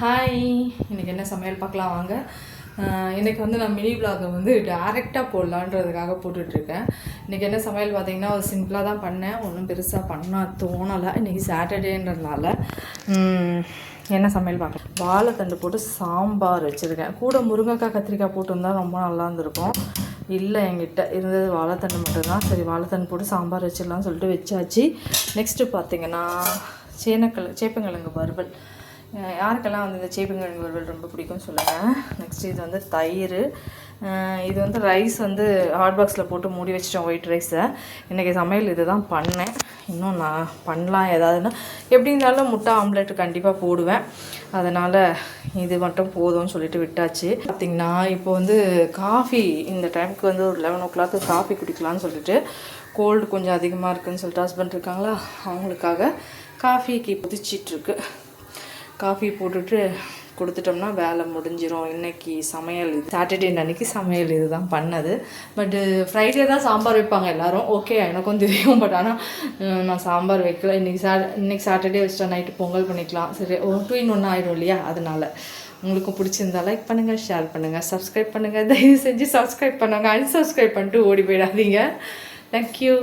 Hi, இன்றைக்கி என்ன சமையல் பார்க்கலாம் வாங்க. இன்றைக்கி வந்து நான் மினி விலாகை வந்து டேரெக்டாக போடலான்றதுக்காக போட்டுட்ருக்கேன். இன்றைக்கி என்ன சமையல் பார்த்திங்கன்னா ஒரு சிம்பிளாக தான் பண்ணேன், ஒன்றும் பெருசாக பண்ண தோணலை. இன்றைக்கி சாட்டர்டேன்றதுனால என்ன சமையல் பார்க்க வாழைத்தண்டு போட்டு சாம்பார் வச்சுருக்கேன். கூட முருங்கைக்காய் கத்திரிக்காய் போட்டு வந்தால் ரொம்ப நல்லா இருந்திருக்கும். இல்லை, என்கிட்ட இருந்தது வாழைத்தண்டு மட்டும்தான். சரி, வாழைத்தண்டு போட்டு சாம்பார் வச்சிடலாம்னு சொல்லிட்டு வச்சாச்சு. நெக்ஸ்ட்டு பார்த்திங்கன்னா சேப்பங்கிழங்கு வறுவல். யாருக்கெல்லாம் வந்து இந்த சேப்பங்கிழங்கு வறுவல் ரொம்ப பிடிக்கும்னு சொல்லுங்கள். நெக்ஸ்ட்டு இது வந்து தயிர். இது வந்து ரைஸ் வந்து ஹாட் பாக்ஸில் போட்டு மூடி வச்சிட்டோம், ஒயிட் ரைஸை. இன்றைக்கி சமையல் இது தான் பண்ணேன். இன்னும் நான் பண்ணலாம் ஏதாவதுன்னா, எப்படி இருந்தாலும் முட்டை ஆம்லெட் கண்டிப்பாக போடுவேன். அதனால் இது மட்டும் போதும்னு சொல்லிட்டு விட்டாச்சு. பார்த்திங்கன்னா இப்போ வந்து காஃபி இந்த டைமுக்கு வந்து ஒரு 11 o'clock காஃபி குடிக்கலான்னு சொல்லிட்டு, கோல்டு கொஞ்சம் அதிகமாக இருக்குதுன்னு சொல்லிட்டு ஹஸ்பண்ட் இருக்காங்களா, அவங்களுக்காக காஃபிக்கு புதிச்சிட்ருக்கு. காஃபி போட்டுட்டு கொடுத்துட்டோம்னா வேலை முடிஞ்சிடும். இன்றைக்கி சமையல் இது சாட்டர்டே அன்றைக்கி சமையல் இது தான் பண்ணது. பட்டு ஃப்ரைடே தான் சாம்பார் வைப்பாங்க எல்லோரும். ஓகே, எனக்கும் தெரியும். பட் ஆனால் நான் சாம்பார் வைக்கல. இன்றைக்கி சாட்டர்டே வச்சுட்டா நைட்டு பொங்கல் பண்ணிக்கலாம். சரி, 2 in 1 ஆயிடும் இல்லையா? அதனால் உங்களுக்கும் பிடிச்சிருந்தா லைக் பண்ணுங்கள், ஷேர் பண்ணுங்கள், சப்ஸ்கிரைப் பண்ணுங்கள். தயவு செஞ்சு சப்ஸ்கிரைப் பண்ணுங்கள். அன்சப்ஸ்கிரைப் பண்ணிட்டு ஓடி போயிடாதீங்க. தேங்க்யூ.